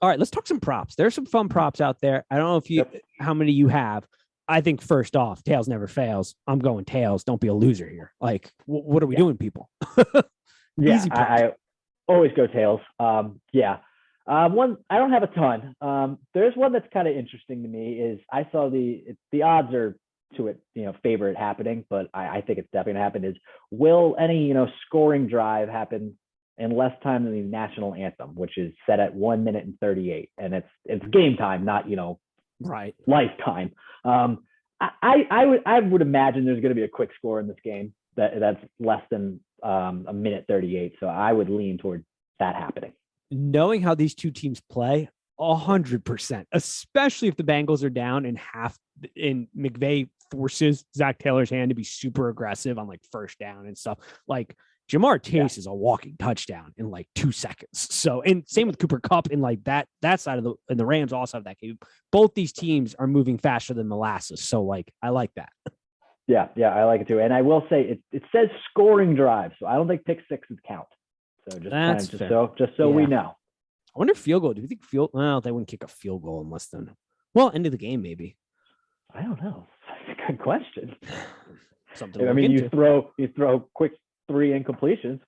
All right, let's talk some props. There's some fun props out there. I don't know if you Yep. how many you have. I think first off, tails never fails. I'm going tails. Don't be a loser here. Like, what are we Yeah. doing, people? Yeah. Easy prop. I always go tails. Yeah. One I don't have a ton. There's one that's kind of interesting to me. Is I saw the odds are to it, favor it happening, but I think it's definitely gonna happen. Is will any scoring drive happen in less time than the national anthem, which is set at 1 minute and 38, and it's game time, not Right. lifetime. I would imagine there's going to be a quick score in this game that's less than a minute 38. So I would lean toward that happening. Knowing how these two teams play, 100%, especially if the Bengals are down in half, and McVay forces Zach Taylor's hand to be super aggressive on like first down and stuff. Like Jamar Chase is a walking touchdown in like 2 seconds. So, and same with Cooper Kupp in like that side of and the Rams also have that game. Both these teams are moving faster than molasses. So like, I like that. Yeah, I like it too. And I will say it says scoring drive, so I don't think pick sixes count. So just so we know. I wonder field goal. Do you think well, they wouldn't kick a field goal unless then, well, end of the game, maybe. I don't know. That's a good question. Something. I mean, you throw quick 3 incompletions.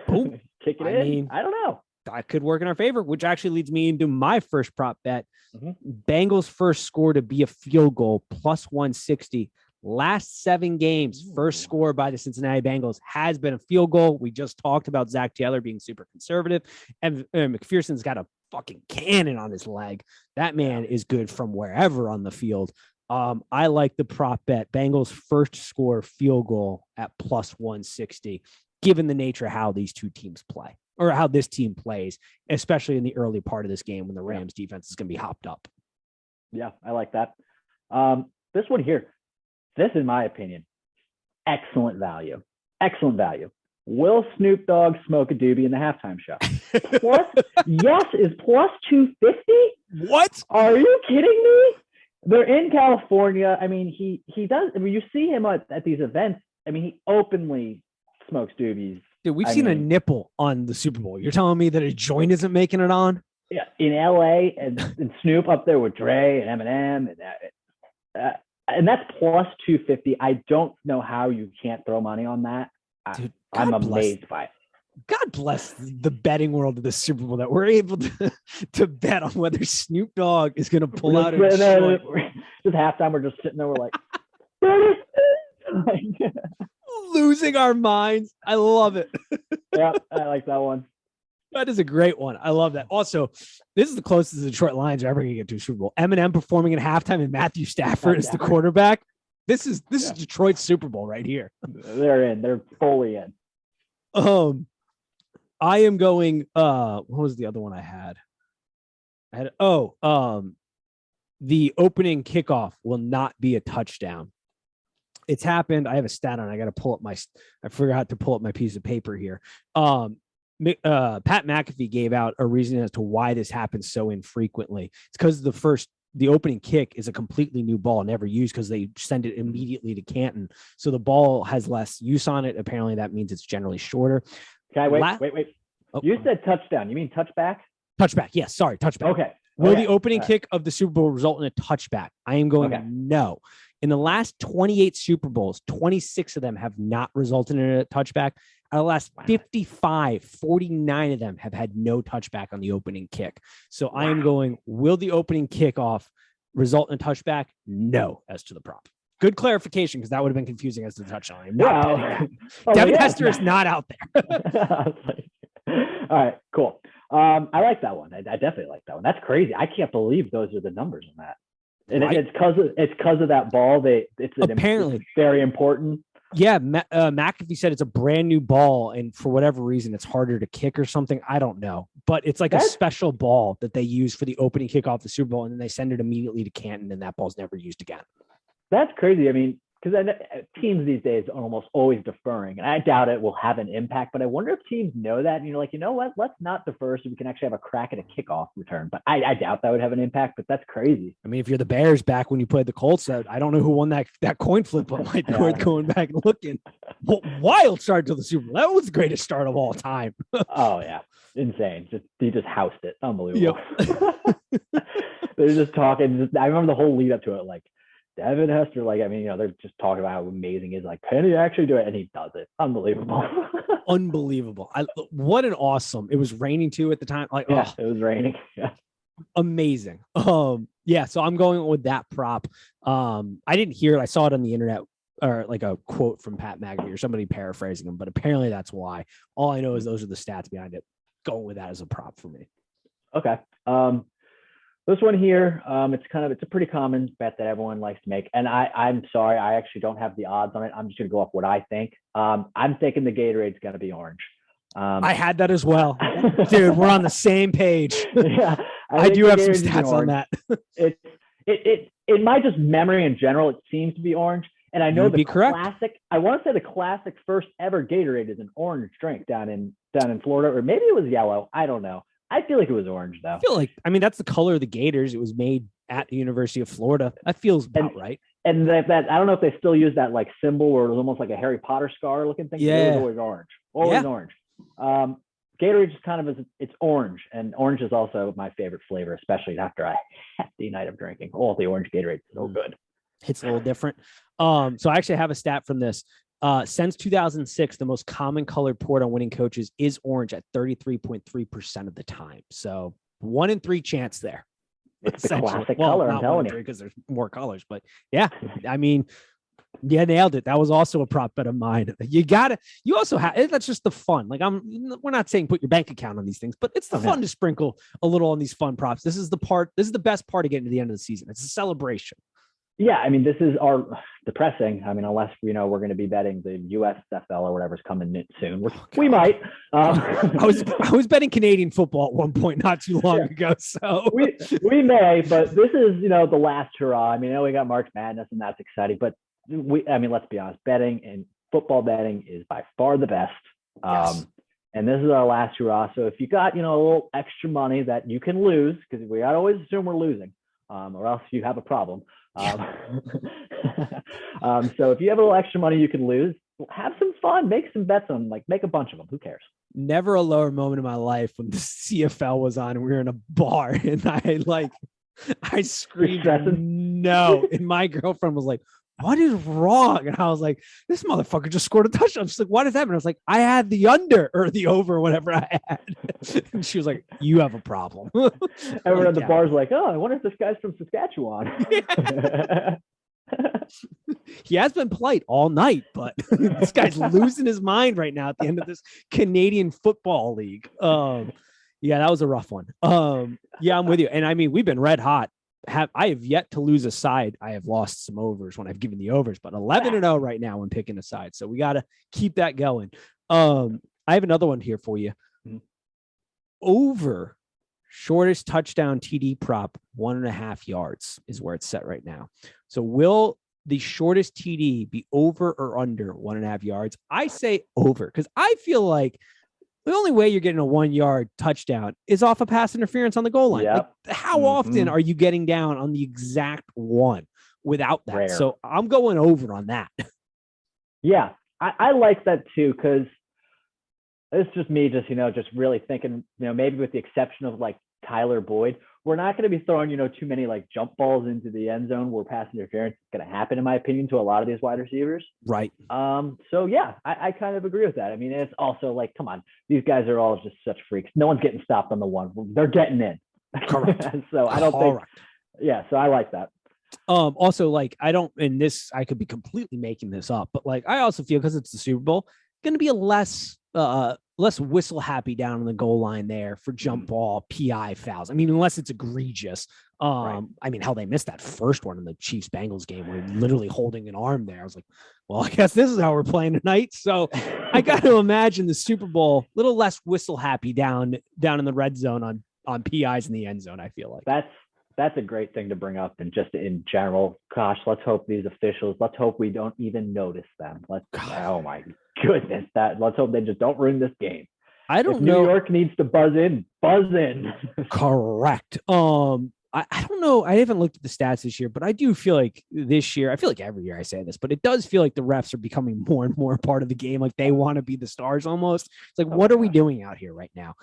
Boom. Kick it in. I don't know. That could work in our favor, which actually leads me into my first prop bet. Mm-hmm. Bengals first score to be a field goal plus 160. Last 7 games, first score by the Cincinnati Bengals has been a field goal. We just talked about Zach Taylor being super conservative, and McPherson's got a fucking cannon on his leg. That man is good from wherever on the field. I like the prop bet. Bengals first score field goal at plus 160, given the nature of how these two teams play, or how this team plays, especially in the early part of this game when the Rams defense is going to be hopped up. Yeah, I like that. This one here, this, in my opinion, excellent value. Excellent value. Will Snoop Dogg smoke a doobie in the halftime show? Yes, is plus 250. What? Are you kidding me? They're in California. I mean, he does. I mean, you see him at these events. I mean, he openly smokes doobies. Dude, we've seen a nipple on the Super Bowl. You're telling me that a joint isn't making it on? Yeah, in LA, and Snoop up there with Dre and Eminem, and that's plus 250. I don't know how you can't throw money on that. Dude, I'm amazed by it. God bless the betting world of the Super Bowl that we're able to bet on whether Snoop Dogg is going to pull out a joint. Just halftime, we're just sitting there. We're like, losing our minds. I love it. Yeah, I like that one. That is a great one. I love that. Also, this is the closest the Detroit Lions are ever going to get to a Super Bowl. Eminem performing at halftime and Matthew Stafford is the quarterback. This is Detroit's Super Bowl right here. They're in. They're fully in. I am going. What was the other one I had? The opening kickoff will not be a touchdown. It's happened. I have a stat on. I got to pull up I forgot to pull up my piece of paper here. Pat McAfee gave out a reason as to why this happens so infrequently. It's because the opening kick is a completely new ball, never used, because they send it immediately to Canton. So the ball has less use on it. Apparently that means it's generally shorter. Okay, wait. Oh, you said touchdown. You mean touchback? Touchback. Yes. Sorry. Touchback. Okay. Will the opening kick of the Super Bowl result in a touchback? I am going no. In the last 28 Super Bowls, 26 of them have not resulted in a touchback. Out of the last 55, 49 of them have had no touchback on the opening kick. So I am going, will the opening kickoff result in a touchback? No, as to the prop. Good clarification, because that would have been confusing as to the touchdown. I'm not Devin Hester is not out there. All right, cool. I like that one. I definitely like that one. That's crazy. I can't believe those are the numbers on that. And it's because of that ball. Apparently very important. Yeah, McAfee said it's a brand new ball, and for whatever reason, it's harder to kick or something. I don't know, but it's like a special ball that they use for the opening kickoff of the Super Bowl, and then they send it immediately to Canton, and that ball's never used again. That's crazy. I mean, because teams these days are almost always deferring, and I doubt it will have an impact. But I wonder if teams know that, and you're like, you know what? Let's not defer so we can actually have a crack at a kickoff return. But I doubt that would have an impact. But that's crazy. I mean, if you're the Bears back when you played the Colts, I don't know who won that coin flip, but might be worth going back and looking. Wild start to the Super Bowl. That was the greatest start of all time. Oh yeah, insane. He just housed it. Unbelievable. Yep. They're just talking. I remember the whole lead up to it, like Devin Hester, like, I mean, they're just talking about how amazing he is. Like, can he actually do it? And he does it. Unbelievable. Unbelievable. What an awesome. It was raining too at the time. Like, yeah, it was raining. Yeah. Amazing. Yeah. So I'm going with that prop. I didn't hear it. I saw it on the internet, or like a quote from Pat McAfee or somebody paraphrasing him, but apparently that's why. All I know is those are the stats behind it. Going with that as a prop for me. Okay. This one here, it's a pretty common bet that everyone likes to make. And I'm sorry, I actually don't have the odds on it. I'm just going to go off what I think. I'm thinking the Gatorade's going to be orange. I had that as well. Dude, we're on the same page. Yeah, I do have some stats on that. In my just memory in general, it seems to be orange. And I know You'd be correct. classic, I want to say the classic first ever Gatorade is an orange drink down in Florida, or maybe it was yellow. I don't know. I feel like it was orange though. I feel like, that's the color of the Gators. It was made at the University of Florida. That feels about right. And that I don't know if they still use that like symbol where it was almost like a Harry Potter scar looking thing. Yeah. It was always orange. Always orange. Gatorade just kind of it's orange, and orange is also my favorite flavor, especially after a hefty night of drinking. Oh, the orange Gatorade is so good. It's a little different. So I actually have a stat from this. Since 2006, the most common colored poured on winning coaches is orange at 33.3% of the time. So 1 in 3 chance there. It's the classic color, I'm telling you. Because there's more colors, but yeah, nailed it. That was also a prop bet of mine. You also have, that's just the fun. Like we're not saying put your bank account on these things, but it's the fun to sprinkle a little on these fun props. This is the best part of getting to the end of the season. It's a celebration. Yeah, this is our depressing. Unless we're going to be betting the USFL or whatever's coming soon. We might. I was betting Canadian football at one point not too long ago. So we may, but this is the last hurrah. I know we got March Madness and that's exciting, but let's be honest. Betting and football betting is by far the best. Yes. And this is our last hurrah. So if you got a little extra money that you can lose, because we gotta always assume we're losing, or else you have a problem. So if you have a little extra money you can lose, have some fun, make some bets on, make a bunch of them. Who cares? Never a lower moment in my life when the CFL was on and we were in a bar and I screamed no, and my girlfriend was like, what is wrong? And I was like, this motherfucker just scored a touchdown. She's like, what is happening? I was like, I had the under or the over, whatever I had. And she was like, you have a problem. Everyone at the bar's like, oh, I wonder if this guy's from Saskatchewan. He has been polite all night, but this guy's losing his mind right now at the end of this Canadian Football League. Yeah, that was a rough one. Yeah, I'm with you. And we've been red hot. I have yet to lose a side. I have lost some overs when I've given the overs, but 11-0 right now when picking a side. So we got to keep that going. I have another one here for you. Over shortest touchdown TD prop, 1.5 yards is where it's set right now. So will the shortest TD be over or under 1.5 yards? I say over, because I feel like the only way you're getting a 1 yard touchdown is off a pass interference on the goal line. Yep. How often are you getting down on the exact one without that? Rare. So I'm going over on that. Yeah, I like that too, because it's just me, just really thinking, maybe with the exception of Tyler Boyd, we're not going to be throwing, too many jump balls into the end zone where pass interference is going to happen, in my opinion, to a lot of these wide receivers. Right. So yeah, I kind of agree with that. It's also come on, these guys are all just such freaks. No one's getting stopped on the one. They're getting in. Correct. So I don't think. Yeah. So I like that. Also, I don't, and this, I could be completely making this up, but I also feel, because it's the Super Bowl, going to be a less whistle happy down on the goal line there for jump ball, PI fouls. Unless it's egregious. Right. Hell, they missed that first one in the Chiefs Bengals game where literally holding an arm there. I was like, well, I guess this is how we're playing tonight. So I got to imagine the Super Bowl a little less whistle happy down in the red zone on PIs in the end zone. I feel like that's a great thing to bring up. And just in general, gosh, let's hope these officials, let's hope we don't even notice them. Oh my goodness, let's hope they just don't ruin this game. I don't if know. New York needs to buzz in. Correct. I don't know. I haven't looked at the stats this year, but I do feel like this year, I feel like every year I say this, but it does feel like the refs are becoming more and more part of the game. Like they want to be the stars almost. It's like, what are we doing out here right now?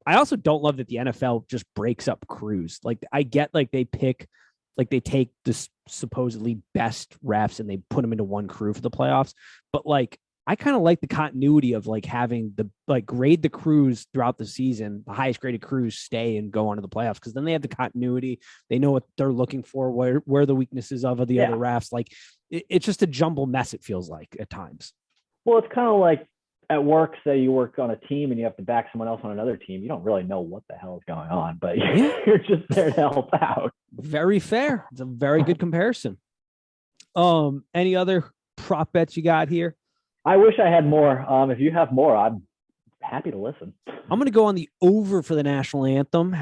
I also don't love that the NFL just breaks up crews. Like I get like they pick, like they take this supposedly best refs and they put them into one crew for the playoffs. But like, I kind of like the continuity of like having the like grade the crews throughout the season, the highest graded crews stay and go on to the playoffs because then they have the continuity. They know what they're looking for, where the weaknesses of the other refs. Like it's just a jumble mess, it feels like at times. Well, it's kind of like at work, say you work on a team and you have to back someone else on another team. You don't really know what the hell is going on, but you're just there to help out. Very fair. It's a very good comparison. Any other prop bets you got here? I wish I had more. If you have more, I'm happy to listen. I'm going to go on the over for the national anthem.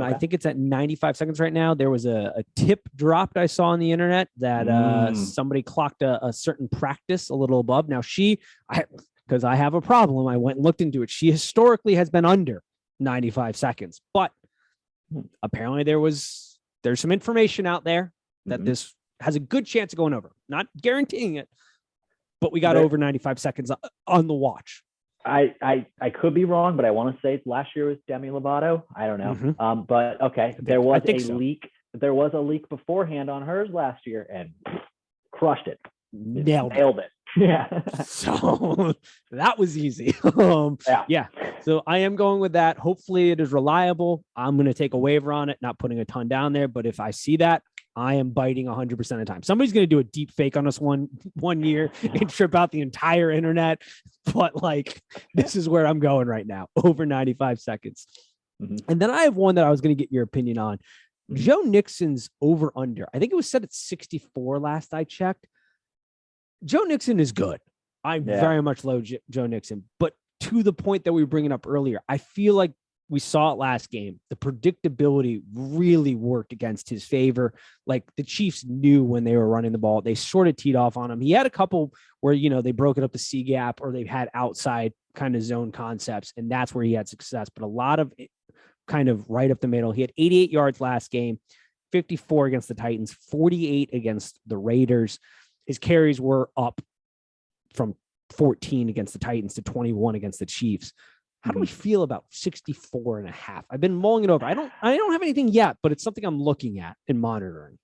I think it's at 95 seconds right now. There was a tip dropped I saw on the internet that somebody clocked a certain practice a little above. Now because I have a problem, I went and looked into it. She historically has been under 95 seconds, but apparently there's some information out there that this has a good chance of going over. Not guaranteeing it, but we got over 95 seconds on the watch. I could be wrong, but I want to say last year was Demi Lovato. I don't know. But okay, there was a leak. There was a leak beforehand on hers last year and crushed it. Nailed it. Yeah. So that was easy. Yeah. So I am going with that. Hopefully it is reliable. I'm going to take a waiver on it, not putting a ton down there. But if I see that, I am biting 100% of the time. Somebody's going to do a deep fake on us one year and trip out the entire internet. But like, this is where I'm going right now, over 95 seconds. And then I have one that I was going to get your opinion on. Joe Nixon's over under. I think it was set at 64 last I checked. Joe Nixon is good. I very much love Joe Nixon. But to the point that we were bringing up earlier, I feel like we saw it last game. The predictability really worked against his favor. Like the Chiefs knew when they were running the ball, they sort of teed off on him. He had a couple where, they broke it up the C gap or they've had outside kind of zone concepts. And that's where he had success. But a lot of it kind of right up the middle. He had 88 yards last game, 54 against the Titans, 48 against the Raiders. His carries were up from 14 against the Titans to 21 against the Chiefs. How do we feel about 64.5? I've been mulling it over. I don't have anything yet, but it's something I'm looking at and monitoring.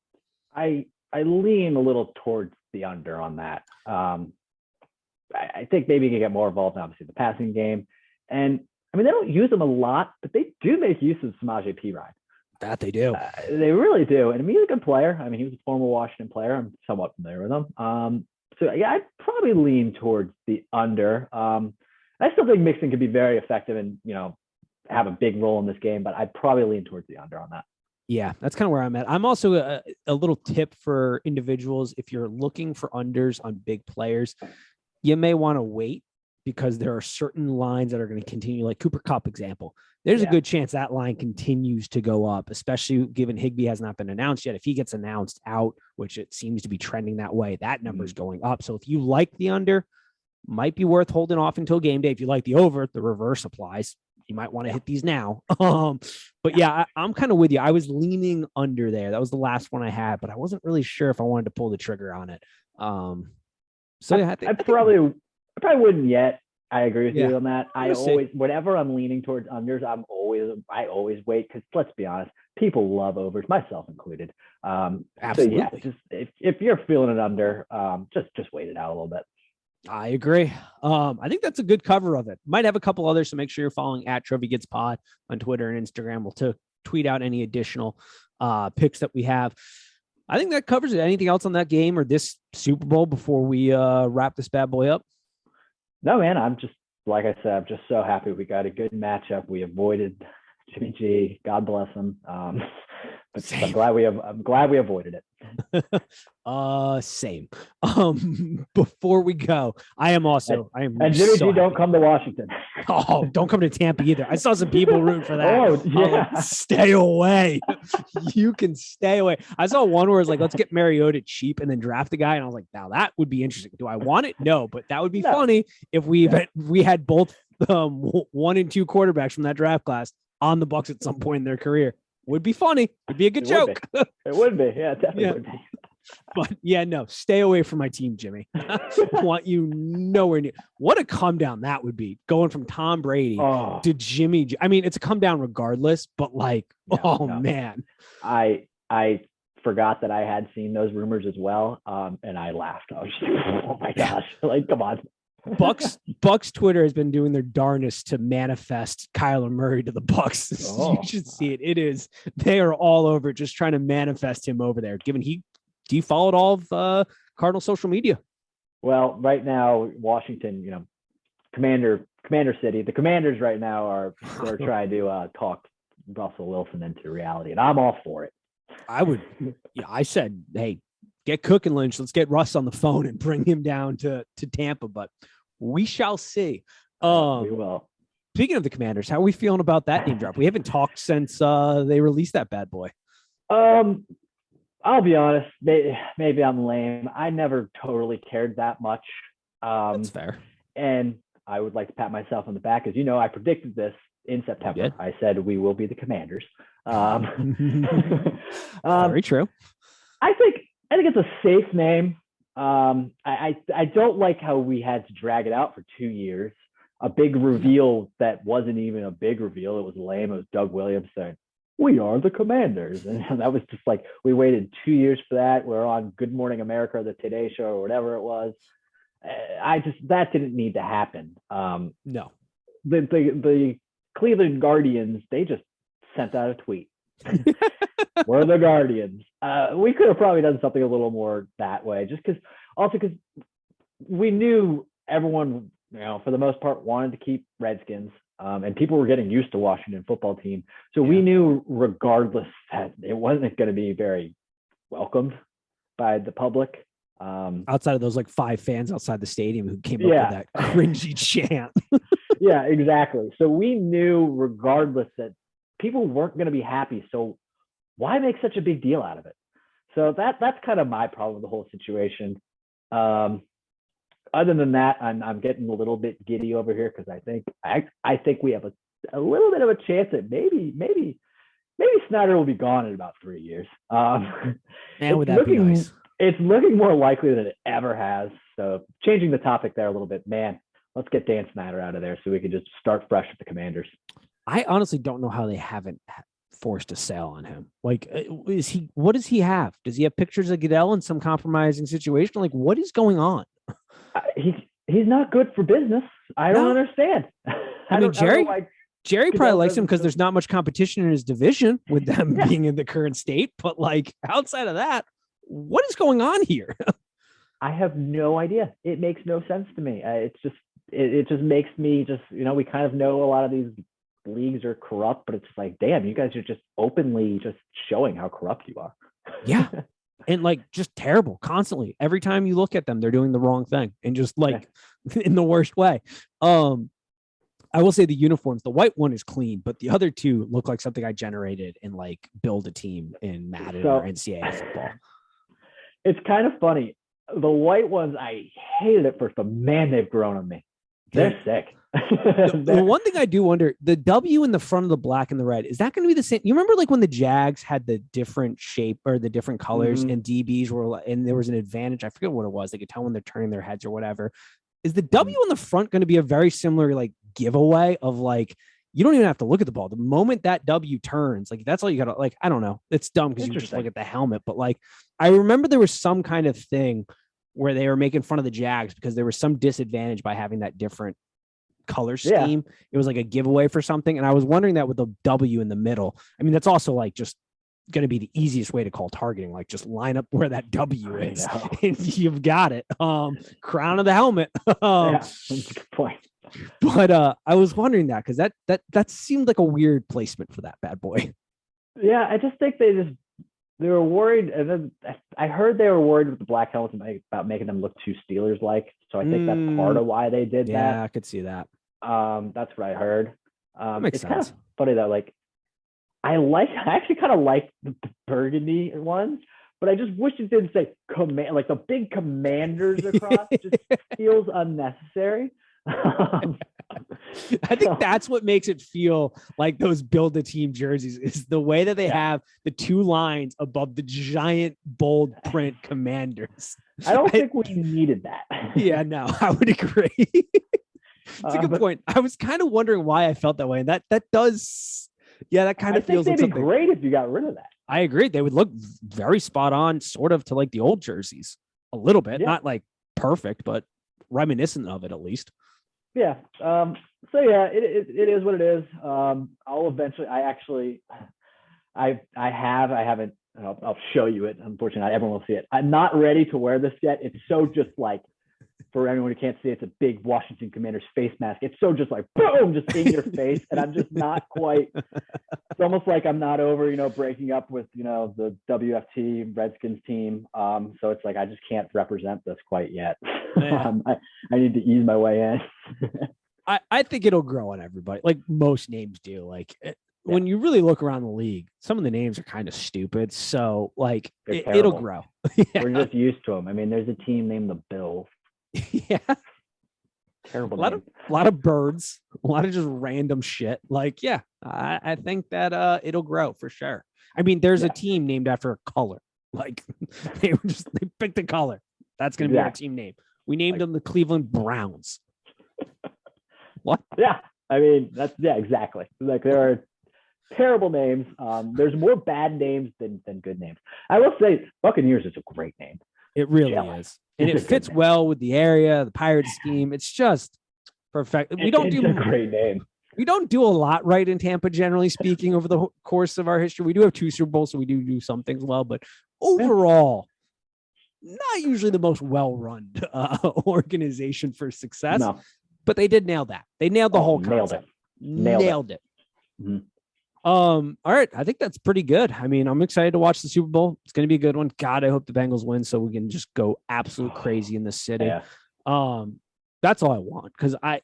I lean a little towards the under on that. I think maybe you can get more involved in obviously the passing game. And I mean, they don't use them a lot, but they do make use of Samaje Perine. That they do. They really do. And I mean, he's a good player. I mean, he was a former Washington player. I'm somewhat familiar with him. So yeah, I'd probably lean towards the under. I still think Mixon could be very effective and, have a big role in this game, but I'd probably lean towards the under on that. Yeah, that's kind of where I'm at. I'm also a little tip for individuals. If you're looking for unders on big players, you may want to wait because there are certain lines that are going to continue, like Cooper Kupp example. There's a good chance that line continues to go up, especially given Higbee has not been announced yet. If he gets announced out, which it seems to be trending that way, that number is going up. So if you like the under, might be worth holding off until game day. If you like the over, the reverse applies. You might want to hit these now. But yeah, I'm kind of with you. I was leaning under there. That was the last one I had, but I wasn't really sure if I wanted to pull the trigger on it. I probably wouldn't yet. I agree with you on that. Whenever I'm leaning towards unders, I always wait because let's be honest, people love overs, myself included. Absolutely. So yeah, just if you're feeling it under, just wait it out a little bit. I agree. I think that's a good cover of it. Might have a couple others, so make sure you're following at Trophy Gets Pod on Twitter and Instagram. We'll tweet out any additional picks that we have. I think that covers it. Anything else on that game or this Super Bowl before we wrap this bad boy up? No, man. I'm just, like I said, I'm just so happy we got a good matchup. We avoided Jimmy G. God bless him. But I'm glad we avoided it. Same. Before we go, I am and Jimmy G, don't come to Washington. Oh, don't come to Tampa either. I saw some people rooting for that. Oh, yeah. Like, stay away. You can stay away. I saw one where it's like, let's get Mariota cheap and then draft a guy. And I was like, now that would be interesting. Do I want it? No, but that would be funny if we had both 1 and 2 quarterbacks from that draft class on the Bucs at some point in their career. Would be funny. It'd be a good joke. It would be. Yeah, definitely would be. But yeah, no, stay away from my team, Jimmy. I want you nowhere near. What a come down that would be, going from Tom Brady to Jimmy G. I mean, it's a come down regardless, but like, man. I forgot that I had seen those rumors as well. And I laughed. I was just like, oh my gosh, like, come on. Bucs Twitter has been doing their darnest to manifest Kyler Murray to the Bucs. You should see it. They are all over it, just trying to manifest him over there, given do you follow all of Cardinal social media? Well, right now, Washington, Commander City, the Commanders right now they're trying to talk Russell Wilson into reality, and I'm all for it. I said, hey, get cooking, Lynch. Let's get Russ on the phone and bring him down to Tampa, but we shall see. We will. Speaking of the Commanders, how are we feeling about that name drop? We haven't talked since they released that bad boy. I'll be honest, maybe I'm lame. I never totally cared that much. That's fair. And I would like to pat myself on the back, as I predicted this in September. I said we will be the Commanders. Very true. I think it's a safe name. I don't like how we had to drag it out for 2 years. A big reveal that wasn't even a big reveal. It was lame. It was Doug Williams saying, "We are the Commanders." And that was just like, we waited 2 years for that. We're on Good Morning America or the Today Show or whatever it was. That didn't need to happen. No. The Cleveland Guardians, they just sent out a tweet. We're the Guardians. We could have probably done something a little more that way, just because we knew everyone, for the most part, wanted to keep Redskins. And people were getting used to Washington football team. So we knew regardless that it wasn't going to be very welcomed by the public. Outside of those like 5 fans outside the stadium who came up with that cringy chant. Yeah, exactly. So we knew regardless that people weren't going to be happy. So why make such a big deal out of it? So that's kind of my problem with the whole situation. Other than that, I'm getting a little bit giddy over here because I think we have a little bit of a chance that maybe Snyder will be gone in about 3 years. Man, would that be nice? It's looking more likely than it ever has. So changing the topic there a little bit, man, let's get Dan Snyder out of there so we can just start fresh with the Commanders. I honestly don't know how they haven't forced a sale on him. Like, what does he have? Does he have pictures of Goodell in some compromising situation? Like, what is going on? He's not good for business. I don't understand. I mean, Jerry probably likes him because there's not much competition in his division with them being in the current state. But like, outside of that, what is going on here? I have no idea. It makes no sense to me. It just makes me we kind of know a lot of these leagues are corrupt, but it's like, damn, you guys are just openly just showing how corrupt you are. Yeah. And like, just terrible constantly. Every time you look at them, they're doing the wrong thing and just like in the worst way. I will say the uniforms, the white one is clean, but the other two look like something I generated in like Build a Team in Madden or NCAA football. It's kind of funny. The white ones, I hated it first, but man, they've grown on me. They're sick. The one thing I do wonder, the W in the front of the black and the red, is that going to be the same? You remember like when the Jags had the different shape or the different colors and DBs were, and there was an advantage. I forget what it was. They could tell when they're turning their heads or whatever. Is the W in the front going to be a very similar like giveaway of like, you don't even have to look at the ball. The moment that W turns, like that's all you got to like, I don't know. It's dumb because you just look at the helmet, but like, I remember there was some kind of thing where they were making fun of the Jags because there was some disadvantage by having that different color scheme. It was like a giveaway for something. And I was wondering that with the W in the middle. I mean, that's also like just going to be the easiest way to call targeting. Like just line up where that W is and you've got it. Crown of the helmet. That's a good point. But I was wondering that because that seemed like a weird placement for that bad boy. Yeah, I just think they just they were worried, and then I heard they were worried with the black helmets about making them look too Steelers-like. So I think that's part of why they did Yeah, that. I could see that. That's what I heard. Makes It's kind sense. of funny though. Like I actually kind of like the burgundy ones, but I just wish it didn't say command, like the big commanders across. Just feels unnecessary. I think that's what makes it feel like those build a team jerseys is the way that they have the two lines above the giant bold print commanders. I don't think we needed that. Yeah, no, I would agree. It's a good point. I was kind of wondering why I felt that way. And that does, yeah, that kind of feels like something. They'd be great if you got rid of that. I agree. They would look very spot on, sort of to like the old jerseys a little bit, not like perfect, but reminiscent of it at least. Yeah. So yeah, it is what it is. I'll eventually. I haven't. I'll show you it. Unfortunately, not everyone will see it. I'm not ready to wear this yet. It's so just like, for anyone who can't see, it's a big Washington Commanders face mask. It's so just like boom, just in your face, and I'm just not quite. It's almost like I'm not over, breaking up with the WFT Redskins team. So it's like I just can't represent this quite yet. Yeah. I need to ease my way in. I think it'll grow on everybody, like most names do. Like when you really look around the league, some of the names are kind of stupid. So like it'll grow. Yeah. We're just used to them. I mean, there's a team named the Bills. Yeah. Terrible. A lot of birds, a lot of just random shit. Like, yeah, I think that it'll grow for sure. I mean, there's a team named after a color. Like they picked a color. That's gonna be our team name. We named them the Cleveland Browns. What? Yeah. I mean, exactly. Like there are terrible names. There's more bad names than good names. I will say Buccaneers is a great name. It really is. And it fits well with the area, the pirate scheme. It's just perfect. It's a great name. We don't do a lot right in Tampa, generally speaking, over the course of our history. We do have 2 Super Bowls, so we do some things well, but overall, not usually the most well-run organization for success. No. But they did nail that. They nailed the whole concept. Nailed it. Mm-hmm. All right. I think that's pretty good. I mean, I'm excited to watch the Super Bowl. It's going to be a good one. God, I hope the Bengals win so we can just go absolute crazy in the city. Yeah. That's all I want. Cause I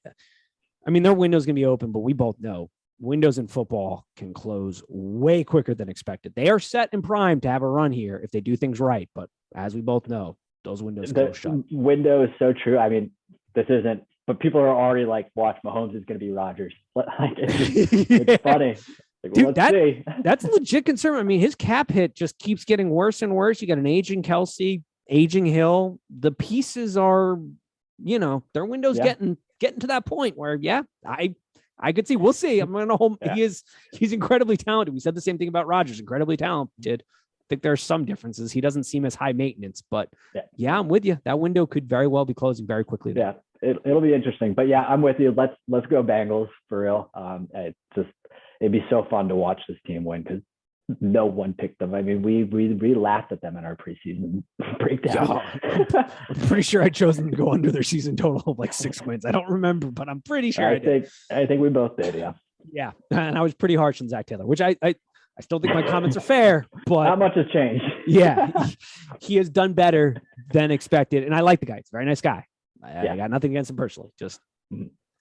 mean, their window's going to be open, but we both know windows in football can close way quicker than expected. They are set and primed to have a run here if they do things right. But as we both know, those windows close shut. Window is so true. I mean, but people are already like, watch, Mahomes is going to be Rodgers. It's funny. Like, dude, that's a legit concern. I mean, his cap hit just keeps getting worse and worse. You got an aging Kelsey, aging Hill. The pieces are, their window's getting to that point where, I could see. We'll see. I'm going to hold. He's incredibly talented. We said the same thing about Rodgers. Incredibly talented. I think there are some differences. He doesn't seem as high maintenance, but I'm with you. That window could very well be closing very quickly. Yeah, it'll be interesting. But yeah, I'm with you. Let's go Bengals for real. It'd be so fun to watch this team win because no one picked them. I mean, we laughed at them in our preseason breakdown. I'm pretty sure I chose them to go under their season total of like 6 wins. I don't remember, but I'm pretty sure I think we both did. Yeah. Yeah, and I was pretty harsh on Zac Taylor, which I still think my comments are fair, but not much has changed. Yeah, he has done better than expected, and I like the guy. He's a very nice guy. I got nothing against him personally. Just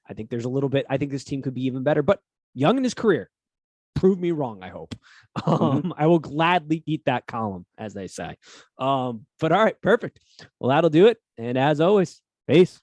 I think there's a little bit. I think this team could be even better, but young in his career. Prove me wrong, I hope. I will gladly eat that column, as they say. But all right, perfect. Well, that'll do it. And as always, peace.